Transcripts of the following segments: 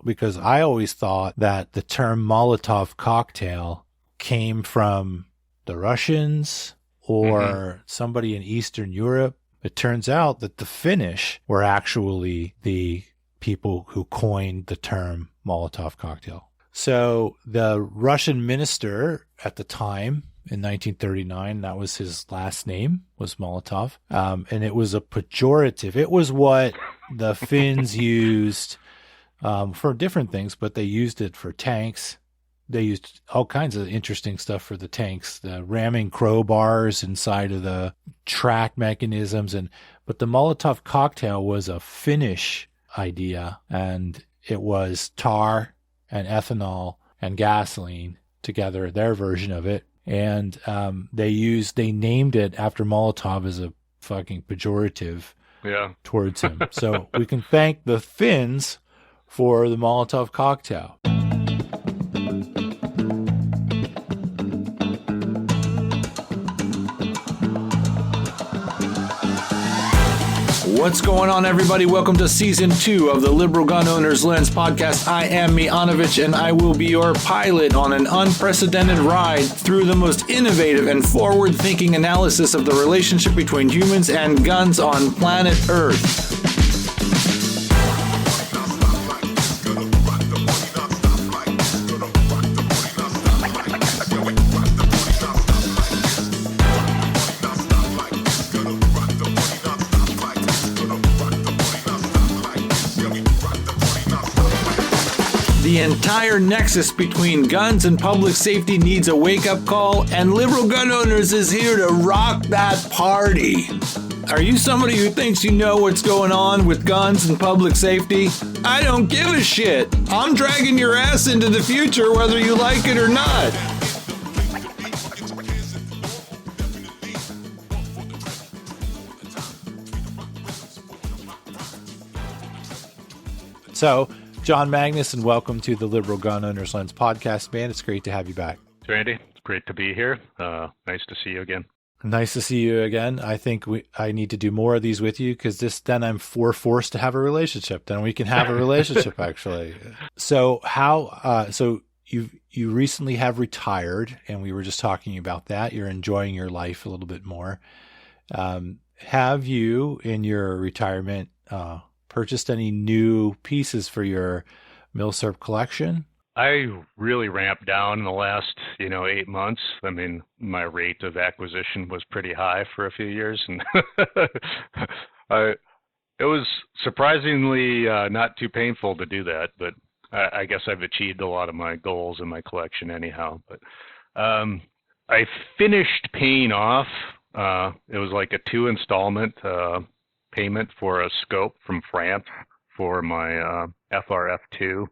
because I always thought that the term Molotov cocktail came from the Russians or somebody in Eastern Europe. It turns out that the Finnish were actually the people who coined the term Molotov cocktail. So the Russian minister at the time in 1939, that was his last name, was Molotov. And it was a pejorative. It was what the Finns used for different things, but they used it for tanks. They used all kinds of interesting stuff for the tanks, the ramming crowbars inside of the track mechanisms. But the Molotov cocktail was a Finnish idea, and it was tar and ethanol and gasoline together, their version of it. And they named it after Molotov as a fucking pejorative towards him. So we can thank the Finns for the Molotov cocktail. What's going on, everybody? Welcome to Season 2 of the Liberal Gun Owner's Lens podcast. I am Miyanovich, and I will be your pilot on an unprecedented ride through the most innovative and forward-thinking analysis of the relationship between humans and guns on planet Earth. The entire nexus between guns and public safety needs a wake-up call, and Liberal Gun Owners is here to rock that party. Are you somebody who thinks you know what's going on with guns and public safety? I don't give a shit. I'm dragging your ass into the future whether you like it or not. So, John Magnuson, welcome to the Liberal Gun Owner's Lens podcast, man. It's great to have you back. Randy, it's great to be here. Nice to see you again. Nice to see you again. I think I need to do more of these with you because then I'm forced to have a relationship. Then we can have a relationship, actually. So so you recently have retired, and we were just talking about that. You're enjoying your life a little bit more. Have you, in your retirement, purchased any new pieces for your milsurp collection? I really ramped down in the last, 8 months. I mean, my rate of acquisition was pretty high for a few years, and it was surprisingly not too painful to do that. But I guess I've achieved a lot of my goals in my collection anyhow. But I finished paying off. It was like a 2-installment payment for a scope from France for my FRF2.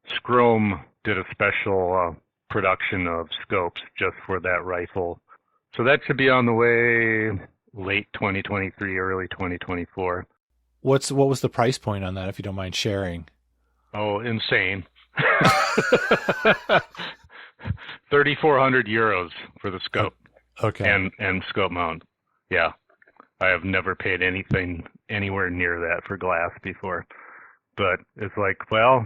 Scrome did a special production of scopes just for that rifle. So that should be on the way late 2023, early 2024. What was the price point on that, if you don't mind sharing? Oh, insane. 3,400 euros for the scope. Okay. And scope mount. Yeah. I have never paid anything anywhere near that for glass before. But it's like, well,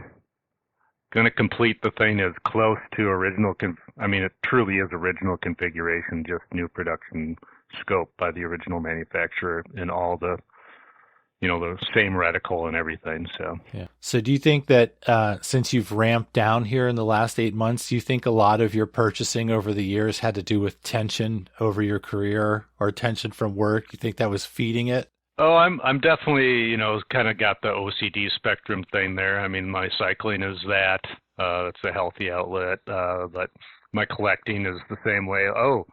going to complete the thing as close to original. It truly is original configuration, just new production scope by the original manufacturer and all the, the same reticle and everything. So, yeah. So do you think that since you've ramped down here in the last 8 months, do you think a lot of your purchasing over the years had to do with tension over your career or tension from work? You think that was feeding it? Oh, I'm definitely, kind of got the OCD spectrum thing there. I mean, my cycling is that. It's a healthy outlet. But my collecting is the same way. Oh,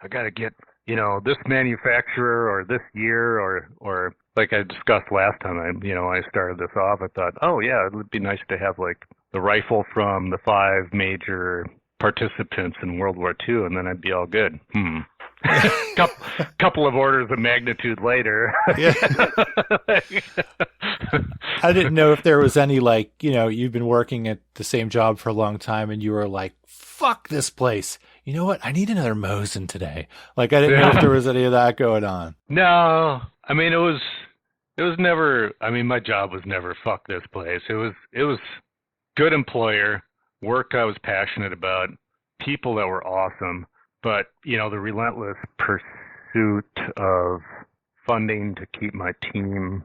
I got to get, this manufacturer or this year or like I discussed last time, I started this off, I thought, oh yeah, it would be nice to have like the rifle from the 5 major participants in World War II, and then I'd be all good. Couple of orders of magnitude later. Yeah. I didn't know if there was any, you've been working at the same job for a long time and you were like, fuck this place. You know what? I need another Mosin today. I didn't know if there was any of that going on. No, I mean, it was never, my job was never fuck this place. It was good employer, work I was passionate about, people that were awesome, but the relentless pursuit of funding to keep my team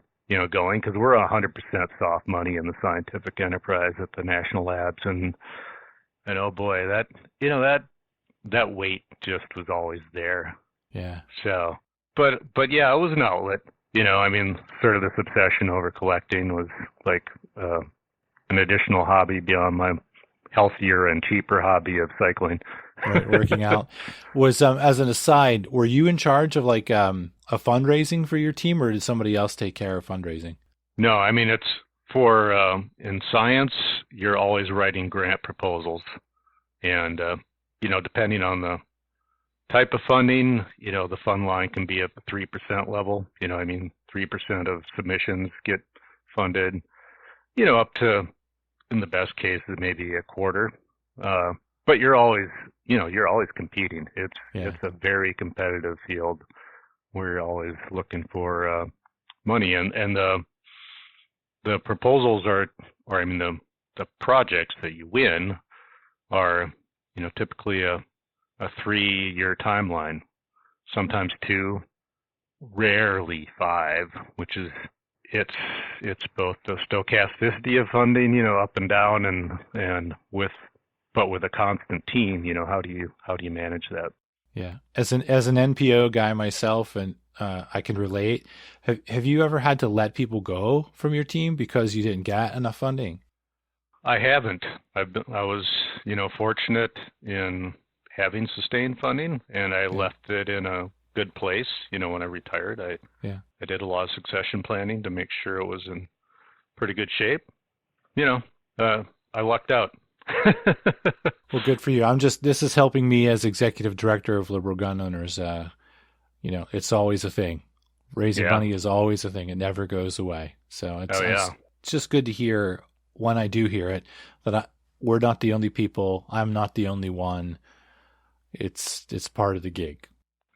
going, because we're 100% soft money in the scientific enterprise at the national labs, and oh boy, that weight just was always there. Yeah. So, but yeah, it was an outlet. I mean, sort of this obsession over collecting was like an additional hobby beyond my healthier and cheaper hobby of cycling. Right, working out. Was as an aside, were you in charge of like a fundraising for your team, or did somebody else take care of fundraising? No, I mean it's for in science, you're always writing grant proposals, and depending on the type of funding, the fund line can be at the 3% level. 3% of submissions get funded. Up to, in the best cases, maybe a quarter. But you're always competing. It's a very competitive field. We're always looking for money, and the proposals the projects that you win are typically a 3-year timeline, sometimes 2, rarely 5, which is it's both the stochasticity of funding, up and down, and with a constant team, how do you manage that? Yeah. As an NPO guy myself, and I can relate. Have you ever had to let people go from your team because you didn't get enough funding? I haven't. I was, fortunate in having sustained funding, and I left it in a good place. When I retired, I did a lot of succession planning to make sure it was in pretty good shape. I lucked out. Well, good for you. This is helping me as executive director of Liberal Gun Owners. It's always a thing. Raising money is always a thing. It never goes away. So it's just good to hear when I do hear it that we're not the only people. I'm not the only one. It's part of the gig.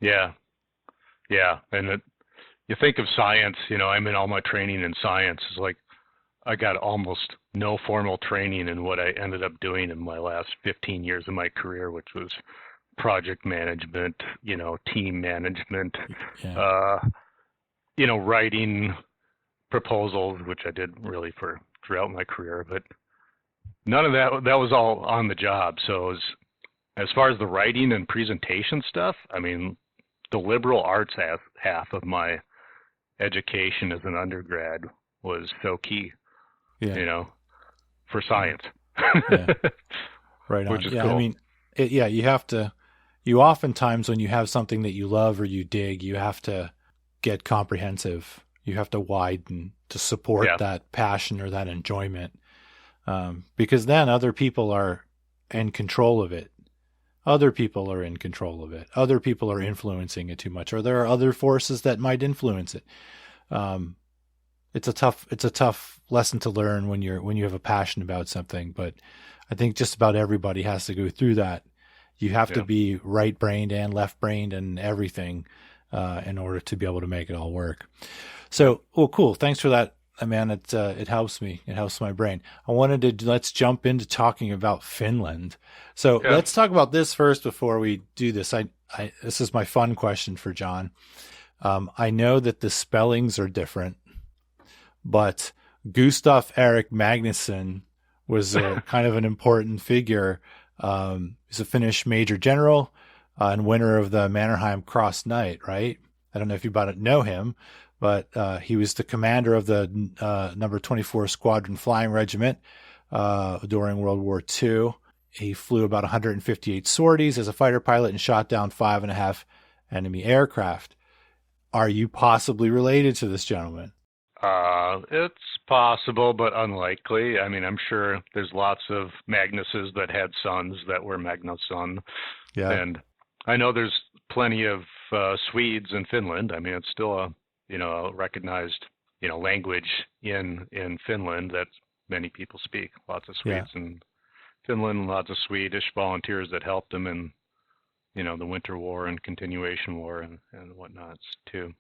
Yeah. Yeah. And you think of science, I'm in all my training in science. It's like I got almost no formal training in what I ended up doing in my last 15 years of my career, which was project management, team management, writing proposals, which I did really throughout my career, but none of that was all on the job. So as far as the writing and presentation stuff, I mean, the liberal arts half of my education as an undergrad was so key, for science. Right on. Which is cool. I mean, you oftentimes when you have something that you love or you dig, you have to get comprehensive. You have to widen to support that passion or that enjoyment, because then other people are in control of it. Other people are in control of it. Other people are influencing it too much, or there are other forces that might influence it. It's a tough lesson to learn when you have a passion about something. But I think just about everybody has to go through that. You have to be right-brained and left-brained and everything in order to be able to make it all work. So, cool. Thanks for that, man. It helps me. It helps my brain. Let's jump into talking about Finland. So let's talk about this first before we do this. This is my fun question for John. I know that the spellings are different, but Gustav Erik Magnuson was kind of an important figure. He's a Finnish major general and winner of the Mannerheim Cross Knight, right? I don't know if you know him, but he was the commander of the number 24 Squadron Flying Regiment during World War II. He flew about 158 sorties as a fighter pilot and shot down 5.5 enemy aircraft. Are you possibly related to this gentleman? It's possible, but unlikely. I mean, I'm sure there's lots of Magnuses that had sons that were Magnusson. Yeah. And I know there's plenty of Swedes in Finland. I mean, it's still a recognized, language in Finland that many people speak. Lots of Swedes in Finland, lots of Swedish volunteers that helped them in, the Winter War and Continuation War and whatnot too.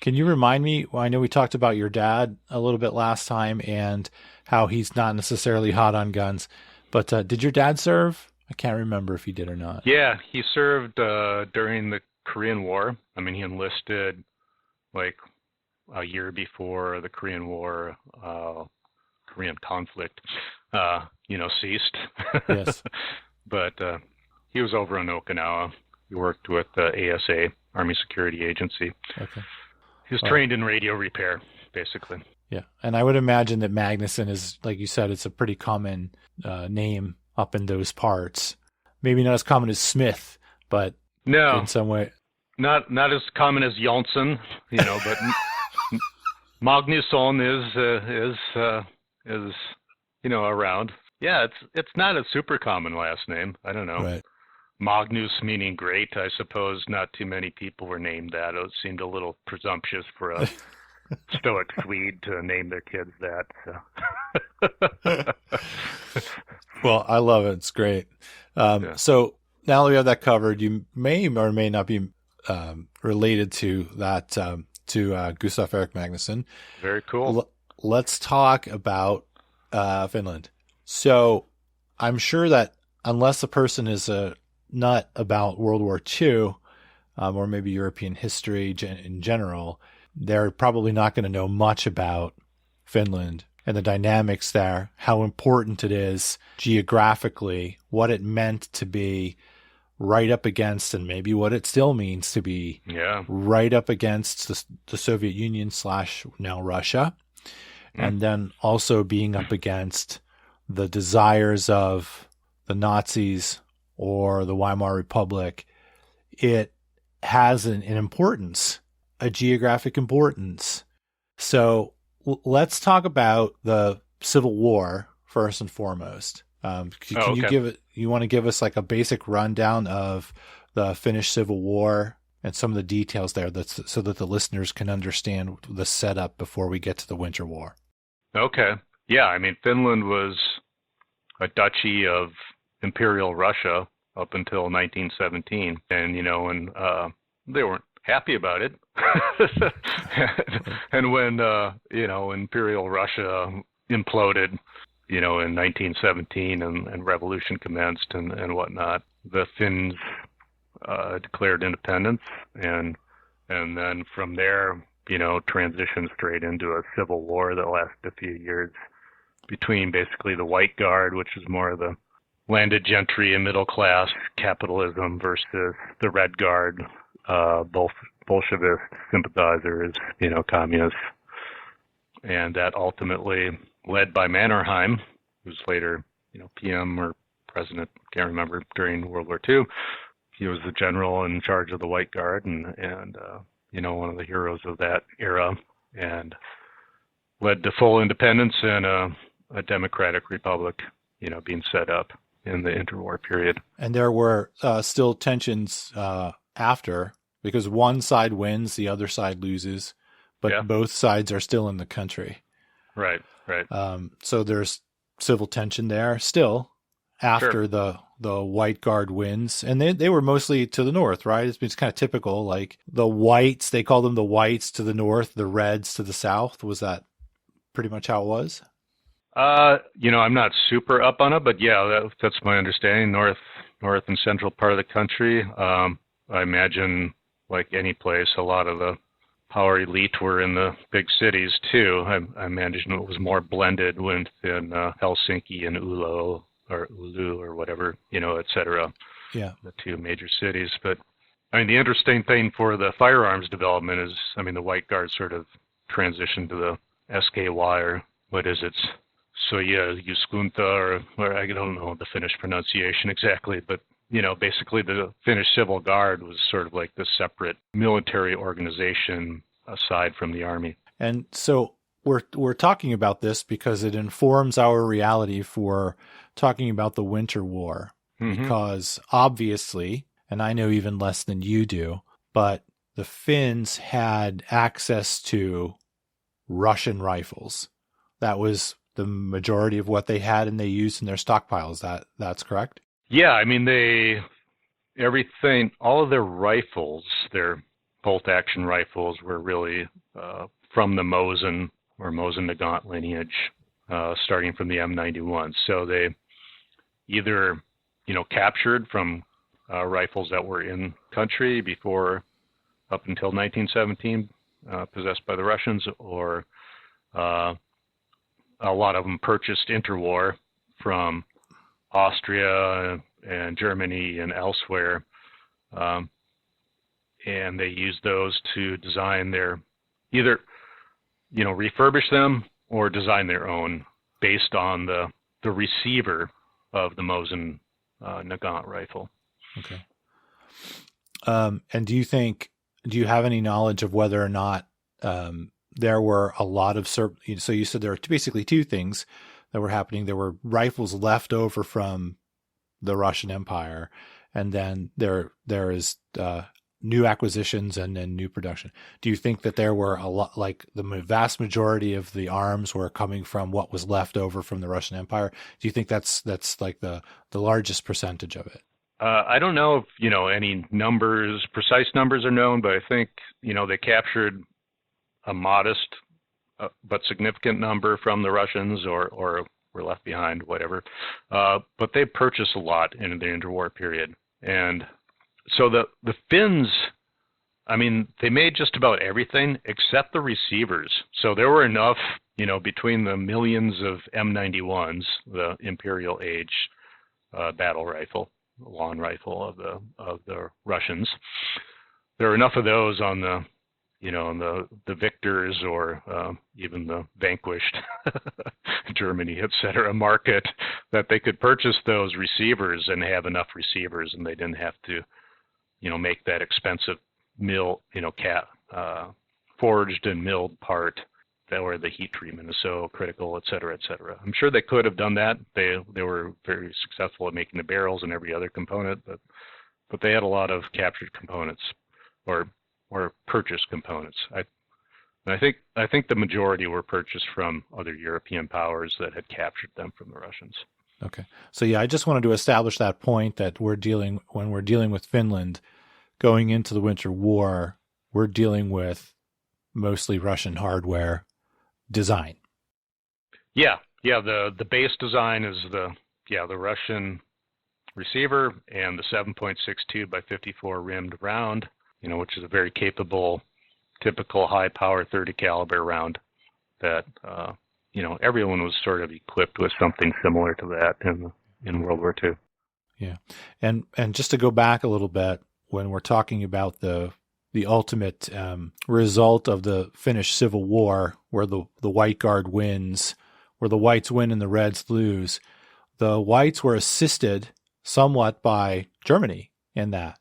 Can you remind me? Well, I know we talked about your dad a little bit last time and how he's not necessarily hot on guns, but did your dad serve? I can't remember if he did or not. Yeah, he served during the Korean War. I mean, he enlisted like a year before the Korean War, Korean conflict, ceased. Yes. But he was over in Okinawa. He worked with ASA, Army Security Agency. Okay. He was trained in radio repair, basically. Yeah. And I would imagine that Magnuson is, like you said, it's a pretty common name up in those parts. Maybe not as common as Smith, but no, in some way. Not as common as Johnson, but Magnuson is around. Yeah, it's not a super common last name. I don't know. Right. Magnus meaning great. I suppose not too many people were named that. It seemed a little presumptuous for a stoic Swede to name their kids that. So. Well, I love it. It's great. So now that we have that covered, you may or may not be related to that, to Gustav Erik Magnusson. Very cool. Let's talk about Finland. So I'm sure that unless a person is a nut about World War II, or maybe European history in general, they're probably not going to know much about Finland and the dynamics there, how important it is geographically, what it meant to be right up against, and maybe what it still means to be right up against the Soviet Union / now Russia, and then also being up against the desires of the Nazis or the Weimar Republic. It has an importance, a geographic importance. So let's talk about the Civil War first and foremost. You want to give us like a basic rundown of the Finnish Civil War and some of the details there, so that the listeners can understand the setup before we get to the Winter War? Okay. Yeah, I mean, Finland was a duchy of Imperial Russia up until 1917, and they weren't happy about it. And when Imperial Russia imploded, in 1917 and revolution commenced and whatnot, the Finns declared independence, and then from there, transitioned straight into a civil war that lasted a few years between basically the White Guard, which is more of the landed gentry and middle class capitalism, versus the Red Guard, both Bolshevist sympathizers, communists. And that ultimately, led by Mannerheim, who's later, PM or president, can't remember, during World War II. He was the general in charge of the White Guard and one of the heroes of that era, and led to full independence and a democratic republic, being set up in the interwar period. And there were still tensions after, because one side wins, the other side loses, but both sides are still in the country. Right. So there's civil tension there still after the White Guard wins. And they were mostly to the north, right? It's kind of typical, like the whites, they call them the whites to the north, the reds to the south. Was that pretty much how it was? I'm not super up on it, but that's my understanding. North and central part of the country. I imagine, like any place, a lot of the power elite were in the big cities too. I imagine it was more blended within Helsinki and Oulu or whatever, et cetera. Yeah. The two major cities. But I mean, the interesting thing for the firearms development is, the White Guard sort of transitioned to the SKY, or what is it? Juskunta, or I don't know the Finnish pronunciation exactly, but basically the Finnish Civil Guard was sort of like the separate military organization aside from the army. And so we're talking about this because it informs our reality for talking about the Winter War, because obviously, and I know even less than you do, but the Finns had access to Russian rifles. That was the majority of what they had, and they used in their stockpiles. That's correct? Yeah, all of their rifles, their bolt-action rifles were really from the Mosin or Mosin-Nagant lineage, starting from the M91. So they either, captured from rifles that were in country before, up until 1917, possessed by the Russians, or a lot of them purchased interwar from Austria and Germany and elsewhere, and they used those to design their, either, refurbish them or design their own based on the receiver of the Mosin Nagant rifle. Okay. And do you have any knowledge of whether or not there were a lot of, so you said there were basically two things that were happening. There were rifles left over from the Russian Empire, and then there is new acquisitions and then new production. Do you think that there were a lot, like the vast majority of the arms were coming from what was left over from the Russian Empire? Do you think that's like the largest percentage of it? I don't know if, any precise numbers are known, but I think, they captured a modest but significant number from the Russians or were left behind, whatever. But they purchased a lot in the interwar period. And so the Finns, they made just about everything except the receivers. So there were enough, between the millions of M91s, the Imperial Age battle rifle, lawn rifle of the Russians. There were enough of those on the, on the victors or even the vanquished Germany, etc. market, that they could purchase those receivers and have enough receivers, and they didn't have to, make that expensive mill, forged and milled part that where the heat treatment is so critical, et cetera, et cetera. I'm sure they could have done that. They were very successful at making the barrels and every other component, but they had a lot of captured components or purchased components. I think the majority were purchased from other European powers that had captured them from the Russians. Okay. So yeah, I just wanted to establish that point that when we're dealing with Finland going into the Winter War, we're dealing with mostly Russian hardware design. Yeah. The base design is the Russian receiver and the 7.62 by 54 rimmed round, which is a very capable, typical high power 30 caliber round that, everyone was sort of equipped with something similar to that in World War II. Yeah. And just to go back a little bit, when we're talking about the ultimate result of the Finnish Civil War, where the White Guard wins, where the Whites win and the Reds lose, the Whites were assisted somewhat by Germany in that.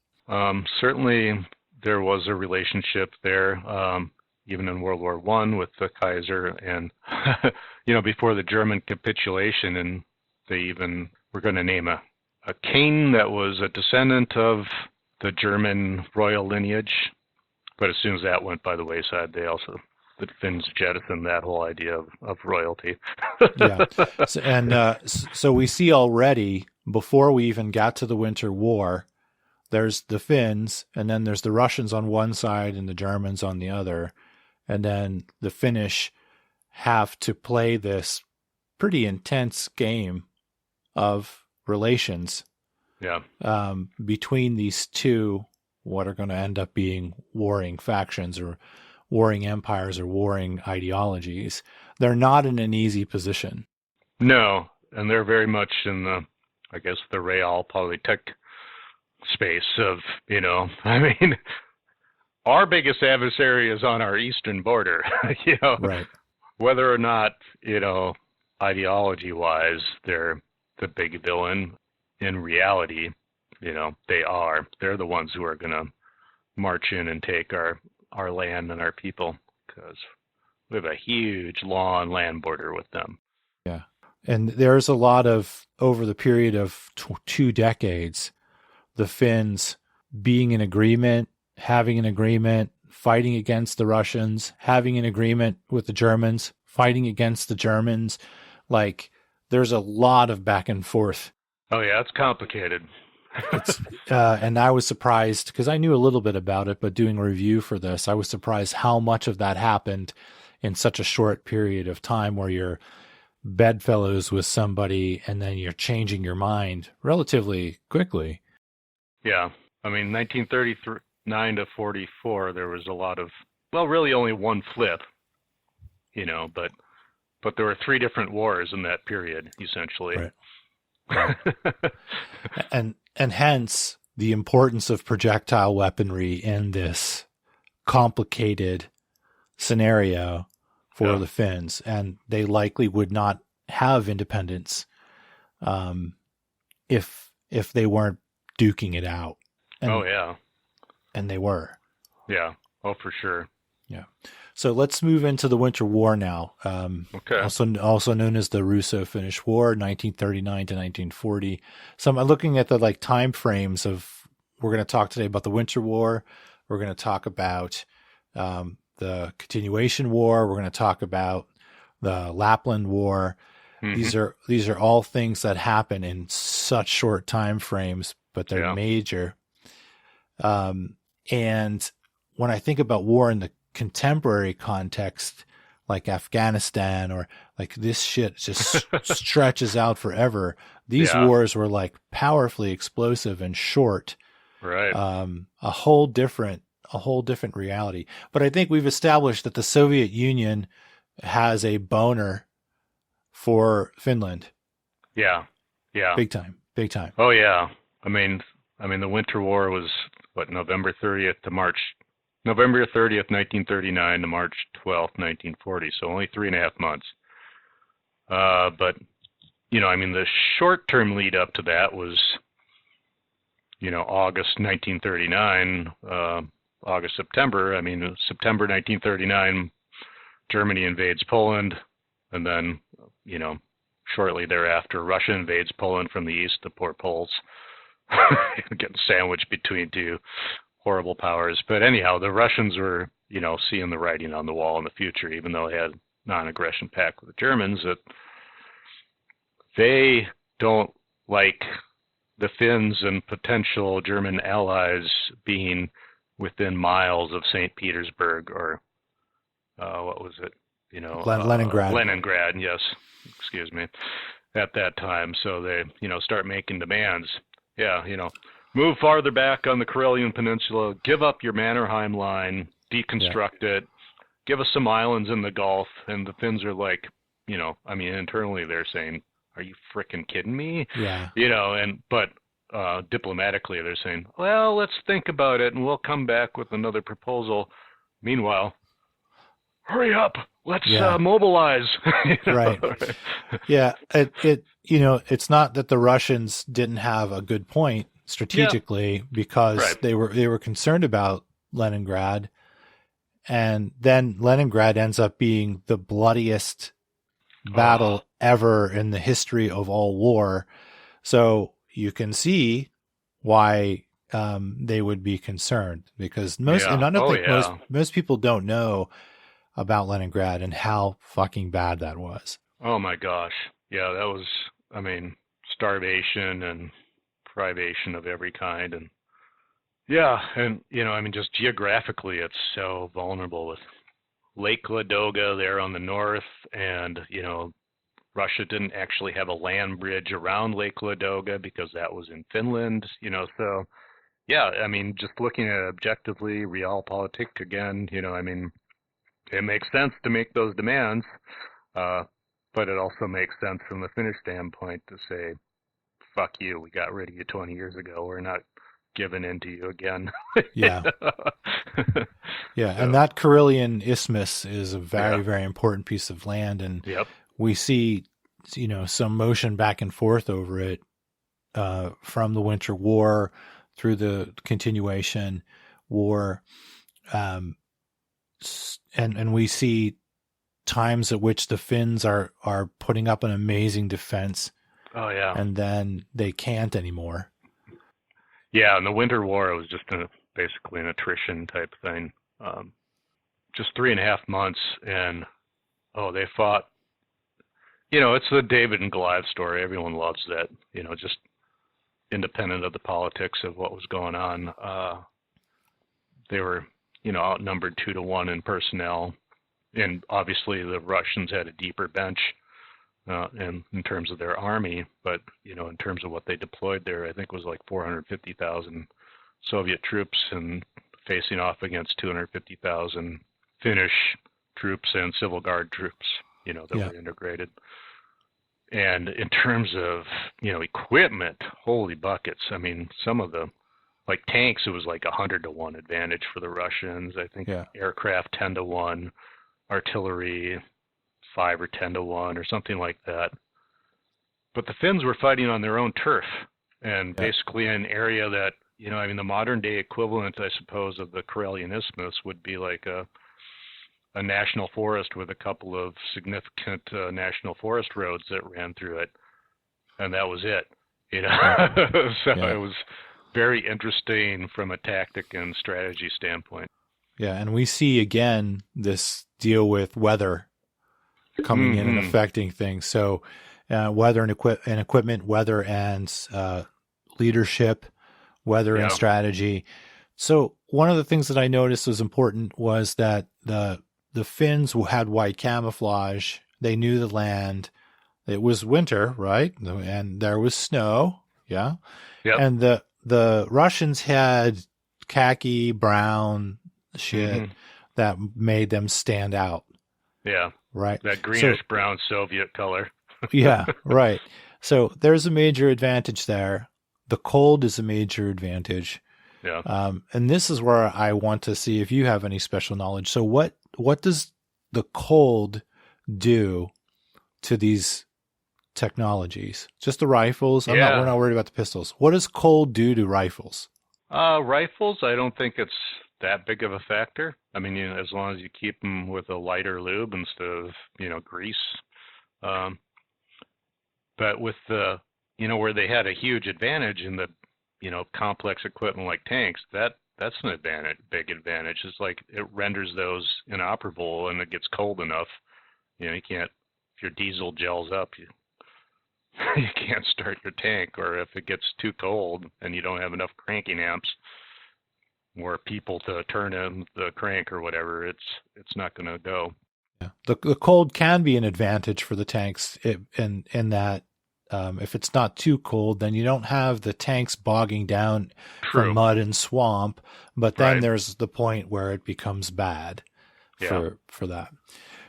Certainly there was a relationship there, even in World War I with the Kaiser and, before the German capitulation, and they even were going to name a king that was a descendant of the German royal lineage. But as soon as that went by the wayside, the Finns jettisoned that whole idea of royalty. Yeah. So we see already, before we even got to the Winter War, there's the Finns, and then there's the Russians on one side and the Germans on the other. And then the Finnish have to play this pretty intense game of relations between these two, what are going to end up being warring factions or warring empires or warring ideologies. They're not in an easy position. No, and they're very much in the realpolitik space of, our biggest adversary is on our eastern border, Right. Whether or not, ideology-wise, they're the big villain, in reality, they're the ones who are going to march in and take our land and our people, because we have a huge, long land border with them. Yeah. And there's a lot of, over the period of 2 decades, the Finns being in agreement, having an agreement, fighting against the Russians, having an agreement with the Germans, fighting against the Germans. Like, there's a lot of back and forth. Oh, yeah, it's complicated. It's and I was surprised because I knew a little bit about it, but doing a review for this, I was surprised how much of that happened in such a short period of time where you're bedfellows with somebody and then you're changing your mind relatively quickly. Yeah. I mean, 1939 to 44, there was a lot of, well, really only one flip, but there were three different wars in that period, essentially. Right. Right. and hence the importance of projectile weaponry in this complicated scenario for the Finns, and they likely would not have independence if they weren't duking it out. And, and they were. Yeah. Oh, for sure. Yeah. So let's move into the Winter War now. Okay. Also known as the Russo-Finnish War, 1939 to 1940. So I'm looking at the time frames of. We're going to talk today about the Winter War. We're going to talk about the Continuation War. We're going to talk about the Lapland War. Mm-hmm. These are all things that happen in such short time frames, but they're major. And when I think about war in the contemporary context, like Afghanistan or this shit just stretches out forever. These wars were powerfully explosive and short. Right. A whole different reality. But I think we've established that the Soviet Union has a boner for Finland. Yeah. Yeah. Big time. Oh yeah. I mean the Winter War was November 30th, 1939 to March 12th, 1940. So only 3.5 months. But the short-term lead up to that was, August 1939, August, September. September 1939, Germany invades Poland, and then, shortly thereafter, Russia invades Poland from the east, the poor Poles. Getting sandwiched between two horrible powers. But anyhow, the Russians were, seeing the writing on the wall in the future, even though they had non-aggression pact with the Germans, that they don't like the Finns and potential German allies being within miles of St. Petersburg or what was it? Leningrad. Leningrad, yes. Excuse me. At that time. So they, start making demands. Yeah, move farther back on the Karelian Peninsula, give up your Mannerheim line, deconstruct it, give us some islands in the Gulf. And the Finns are internally they're saying, are you frickin' kidding me? Yeah. But diplomatically they're saying, well, let's think about it and we'll come back with another proposal. Meanwhile, hurry up, let's mobilize. Right. Yeah. It's not that the Russians didn't have a good point strategically because they were concerned about Leningrad, and then Leningrad ends up being the bloodiest battle ever in the history of all war. So you can see why they would be concerned, because most people don't know about Leningrad and how fucking bad that was. Oh my gosh. Yeah, that was, starvation and privation of every kind. And just geographically, it's so vulnerable with Lake Ladoga there on the north. And, Russia didn't actually have a land bridge around Lake Ladoga because that was in Finland, so just looking at it objectively, realpolitik again, it makes sense to make those demands, but it also makes sense from the Finnish standpoint to say, fuck you, we got rid of you 20 years ago, we're not giving in to you again. Yeah. Yeah, so, and that Karelian Isthmus is a very, very important piece of land, and we see, some motion back and forth over it from the Winter War through the Continuation War, and we see times at which the Finns are putting up an amazing defense. Oh yeah, and then they can't anymore. Yeah, in the Winter War, it was just basically an attrition type thing. Just 3.5 months, and they fought. It's the David and Goliath story. Everyone loves that. Just independent of the politics of what was going on. They were, outnumbered 2-1 in personnel, and obviously the Russians had a deeper bench in terms of their army, but in terms of what they deployed there, I think it was like 450,000 Soviet troops and facing off against 250,000 Finnish troops and Civil Guard troops, that were integrated. And in terms of, equipment, holy buckets. I mean, some of the, like tanks, it was like 100-1 advantage for the Russians. I think aircraft 10-1, artillery 5 or 10-1 or something like that. But the Finns were fighting on their own turf, and basically an area that, the modern day equivalent, I suppose, of the Karelian Isthmus would be like a national forest with a couple of significant national forest roads that ran through it, and that was it. So it was very interesting from a tactic and strategy standpoint. Yeah, and we see again this deal with weather coming in and affecting things. So weather and equipment, weather and leadership, weather and strategy. So one of the things that I noticed was important was that the Finns had white camouflage. They knew the land. It was winter, right? And there was snow. Yeah. Yep. And the Russians had khaki brown shit that made them stand out. Yeah. Right. That greenish brown Soviet color. Yeah. Right. So there's a major advantage there. The cold is a major advantage. Yeah. And this is where I want to see if you have any special knowledge. So what does the cold do to these technologies? Just the rifles? We're not worried about the pistols. What does cold do to rifles? Rifles, I don't think it's that big of a factor. I mean, as long as you keep them with a lighter lube instead of, grease. But with the, where they had a huge advantage in the, complex equipment like tanks, that's an big advantage. It's like it renders those inoperable, and it gets cold enough. You can't, if your diesel gels up, you can't start your tank, or if it gets too cold and you don't have enough cranking amps or people to turn in the crank or whatever, it's not going to go. Yeah. The cold can be an advantage for the tanks in that if it's not too cold, then you don't have the tanks bogging down from mud and swamp. But then there's the point where it becomes bad for that.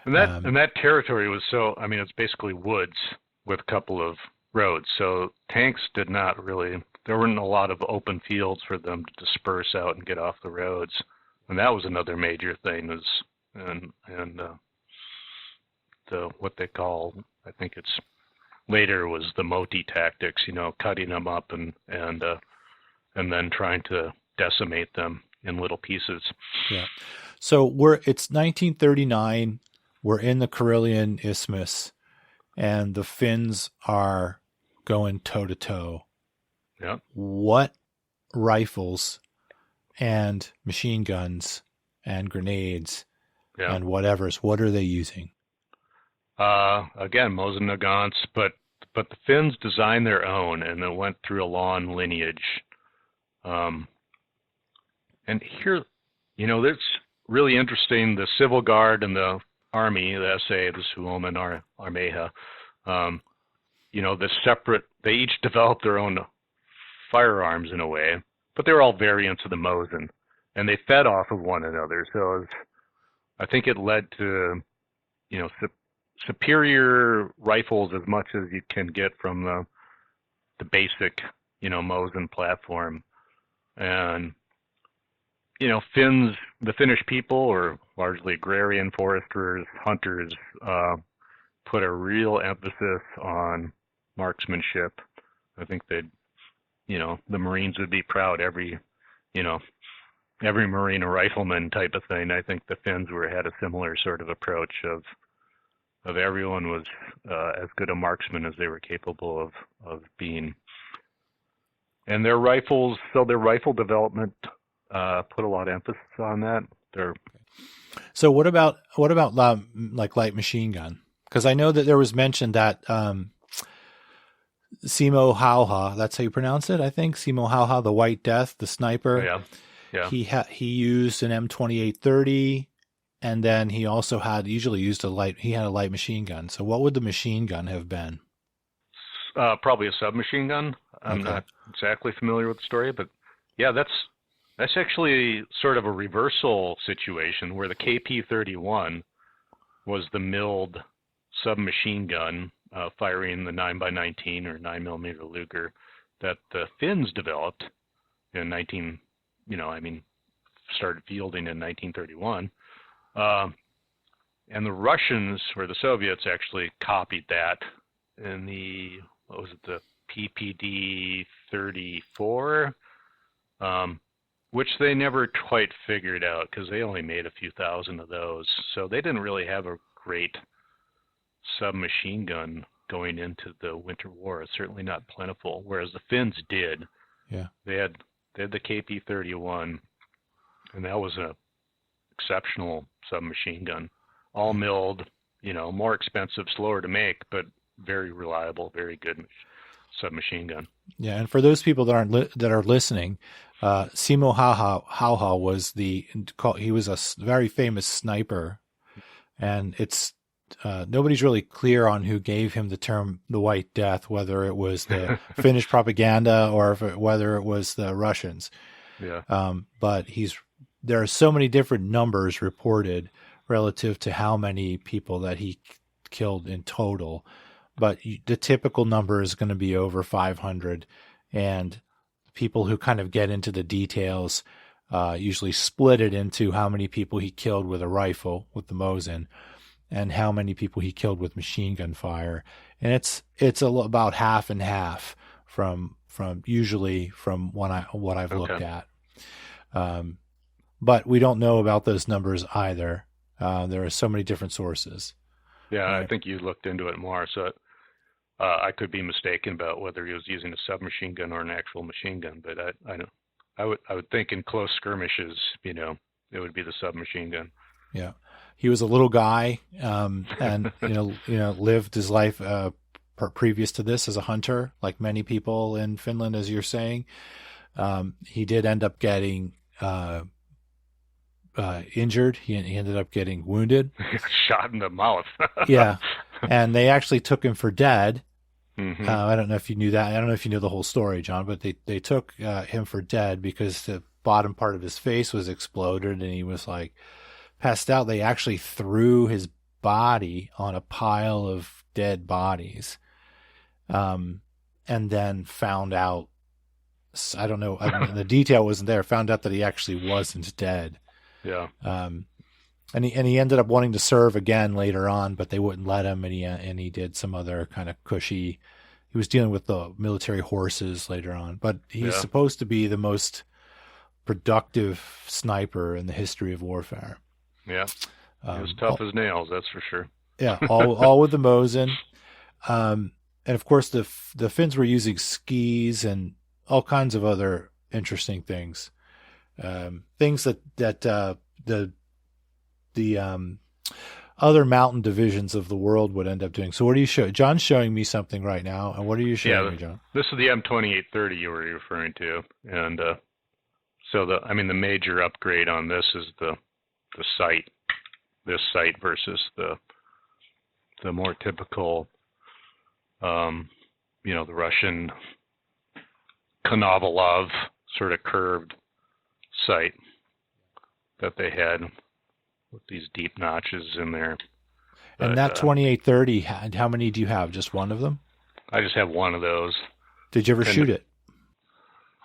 And that territory was it's basically woods with a couple of roads. So tanks did not really, there weren't a lot of open fields for them to disperse out and get off the roads. And that was another major thing the what they call, I think it's later was the Moti tactics, cutting them up and then trying to decimate them in little pieces. Yeah. So it's 1939. We're in the Karelian Isthmus, and the Finns are going toe to toe. Yeah. What rifles and machine guns and grenades and what are they using? Again, Mosin Nagants, but the Finns designed their own, and it went through a long lineage. And here, that's really interesting. The Civil Guard and the Army, the SA, the Suomen Armeija, the separate, they each developed their own firearms in a way, but they were all variants of the Mosin, and they fed off of one another. So I think it led to, superior rifles as much as you can get from the basic, Mosin platform. And, the Finnish people, or largely agrarian foresters, hunters, put a real emphasis on marksmanship. I think they'd, the Marines would be proud every Marine a rifleman type of thing. I think the Finns had a similar sort of approach of everyone was as good a marksman as they were capable of being. And their rifle development put a lot of emphasis on that. So what about like light machine gun? Because I know that there was mention that Simo Hayha, that's how you pronounce it, I think. Simo Hayha, the White Death, the sniper. Yeah. Yeah. He used an M2830, and then he also usually used a light machine gun. So what would the machine gun have been? Probably a submachine gun. I'm Okay. not exactly familiar with the story, but yeah, that's actually sort of a reversal situation where the KP-31 was the milled submachine gun firing the 9x19 or 9mm Luger that the Finns developed in started fielding in 1931. And the Russians or the Soviets actually copied that in the PPD 34, which they never quite figured out because they only made a few thousand of those. So they didn't really have a great submachine gun going into the Winter War. It's certainly not plentiful, whereas the Finns did. Yeah. They had the KP-31, and that was an exceptional submachine gun. All milled, more expensive, slower to make, but very reliable, very good submachine gun. Yeah, and for those people that are listening, Simo Hayha was he was a very famous sniper, and it's nobody's really clear on who gave him the term the White Death, whether it was the Finnish propaganda or whether it was the Russians. Yeah. But there are so many different numbers reported relative to how many people that he killed in total. But the typical number is going to be over 500. And people who kind of get into the details usually split it into how many people he killed with a rifle, with the Mosin, and how many people he killed with machine gun fire. And it's about half and half from usually from what I've looked at. But we don't know about those numbers either. There are so many different sources. Yeah, Right. I think you looked into it more, so I could be mistaken about whether he was using a submachine gun or an actual machine gun. But I would think in close skirmishes, it would be the submachine gun. Yeah, he was a little guy, and lived his life previous to this as a hunter, like many people in Finland, as you're saying. He did end up getting injured. He ended up getting wounded. Shot in the mouth. Yeah, and they actually took him for dead. Mm-hmm. I don't know if you knew that. I don't know if you knew the whole story, John, but they took him for dead because the bottom part of his face was exploded and he was like passed out. They actually threw his body on a pile of dead bodies, and then found out. I don't know. The detail wasn't there. Found out that he actually wasn't dead. Yeah. And he ended up wanting to serve again later on, but they wouldn't let him. And he did some other kind of cushy. He was dealing with the military horses later on, but he's supposed to be the most productive sniper in the history of warfare. Yeah. He was tough as nails, that's for sure. Yeah, all with the Mosin. And of course the Finns were using skis and all kinds of other interesting things. Things that the other mountain divisions of the world would end up doing. So what are you showing? John's showing me something right now. And what are you showing me, John? This is the M2830 you were referring to. And so the major upgrade on this is the sight. This sight versus the more typical, the Russian Konovalov sort of curved sight that they had with these deep notches in there. And that 2830, how many do you have? Just one of them? I just have one of those. Did you ever shoot it?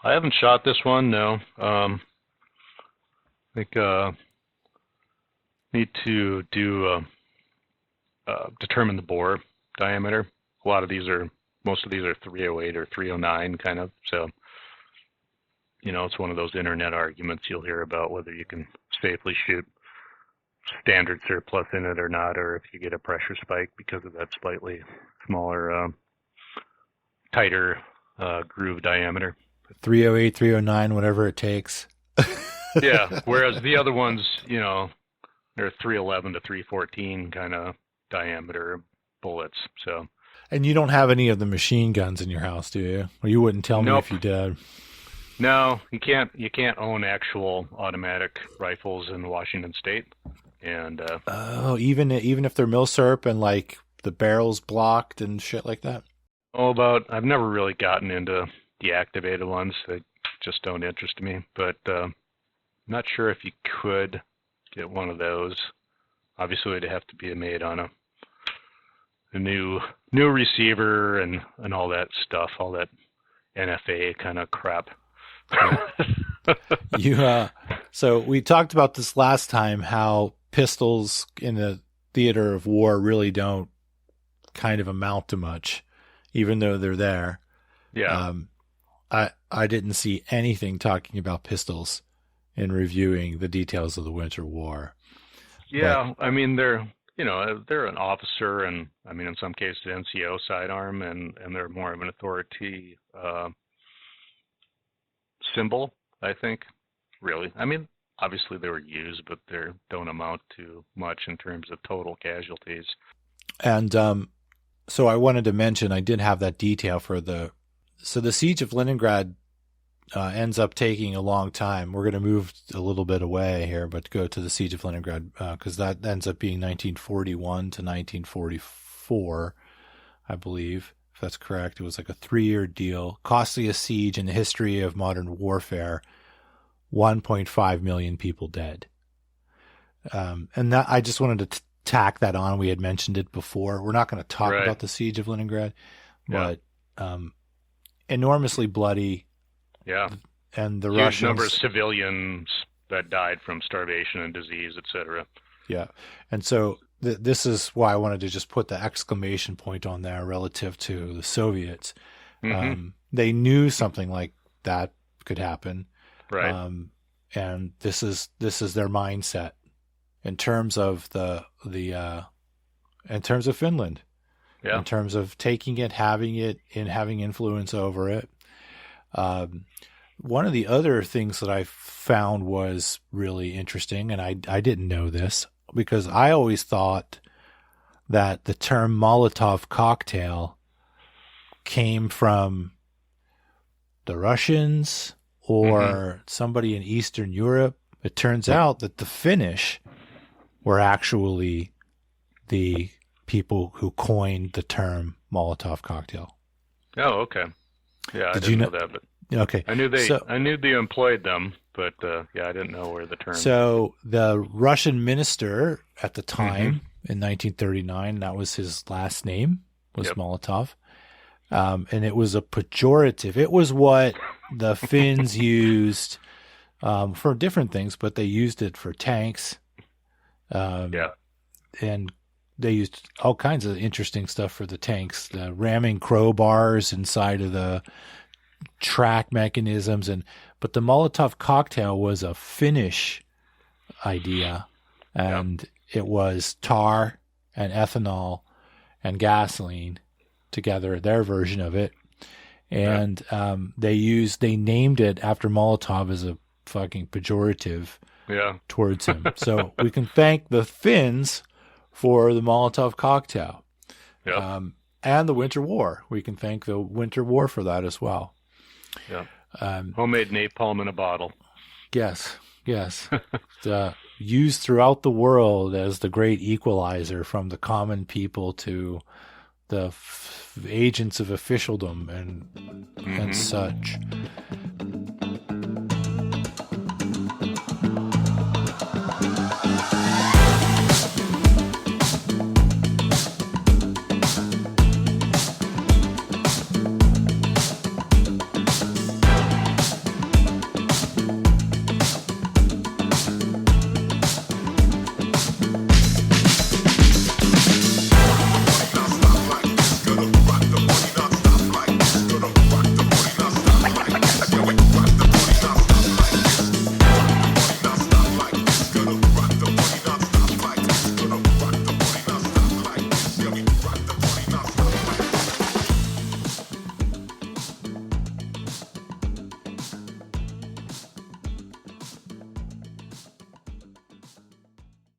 I haven't shot this one, no. I think need to do determine the bore diameter. Most of these are 308 or 309 kind of. So, it's one of those internet arguments you'll hear about whether you can safely shoot standard surplus in it or not, or if you get a pressure spike because of that slightly smaller, tighter groove diameter. 308, 309, whatever it takes. Yeah, whereas the other ones, they're 311 to 314 kind of diameter bullets. So And you don't have any of the machine guns in your house, do you? Or you wouldn't tell me Nope. if you did. No, you can't. You can't own actual automatic rifles in Washington State. And Oh, even if they're milsurp and like the barrel's blocked and shit like that. I've never really gotten into deactivated ones. They just don't interest me. But not sure if you could get one of those. Obviously, it'd have to be made on a new receiver and all that stuff, all that NFA kind of crap. So we talked about this last time, how pistols in the theater of war really don't kind of amount to much, even though they're there. Yeah. I didn't see anything talking about pistols in reviewing the details of the Winter War. Yeah, I mean they're an officer, and I mean in some cases NCO sidearm, and they're more of an authority symbol, I think. Really, I mean obviously they were used, but they don't amount to much in terms of total casualties. And so I wanted to mention, I did have that detail for the siege of Leningrad ends up taking a long time. We're going to move a little bit away here, but go to the siege of Leningrad because that ends up being 1941 to 1944, I believe, if that's correct. It was like a 3-year deal. Costliest siege in the history of modern warfare. 1.5 million people dead. And that I just wanted to tack that on. We had mentioned it before. We're not going to talk about the siege of Leningrad, but enormously bloody. Yeah. And the huge Russians. Number of civilians that died from starvation and disease, etc. Yeah. And so this is why I wanted to just put the exclamation point on there relative to the Soviets. Mm-hmm. They knew something like that could happen. Right. And this is their mindset in terms of in terms of Finland. Yeah. In terms of taking it, having influence over it. One of the other things that I found was really interesting, and I didn't know this because I always thought that the term Molotov Cocktail came from the Russians or somebody in Eastern Europe. It turns out that the Finnish were actually the people who coined the term Molotov Cocktail. Oh, okay. Yeah, I Did didn't you know that, but okay. I knew they employed them, but yeah, I didn't know where the term. So the Russian minister at the time in 1939, that was his last name, was Molotov. And it was a pejorative. It was what the Finns used for different things, but they used it for tanks. And they used all kinds of interesting stuff for the tanks, the ramming crowbars inside of the track mechanisms. But the Molotov Cocktail was a Finnish idea, and it was tar and ethanol and gasoline together, their version of it. And they named it after Molotov as a fucking pejorative towards him. So we can thank the Finns for the Molotov Cocktail. And the Winter War. We can thank the Winter War for that as well. Yeah. Homemade napalm in a bottle. Yes. Used throughout the world as the great equalizer from the common people to the agents of officialdom and such.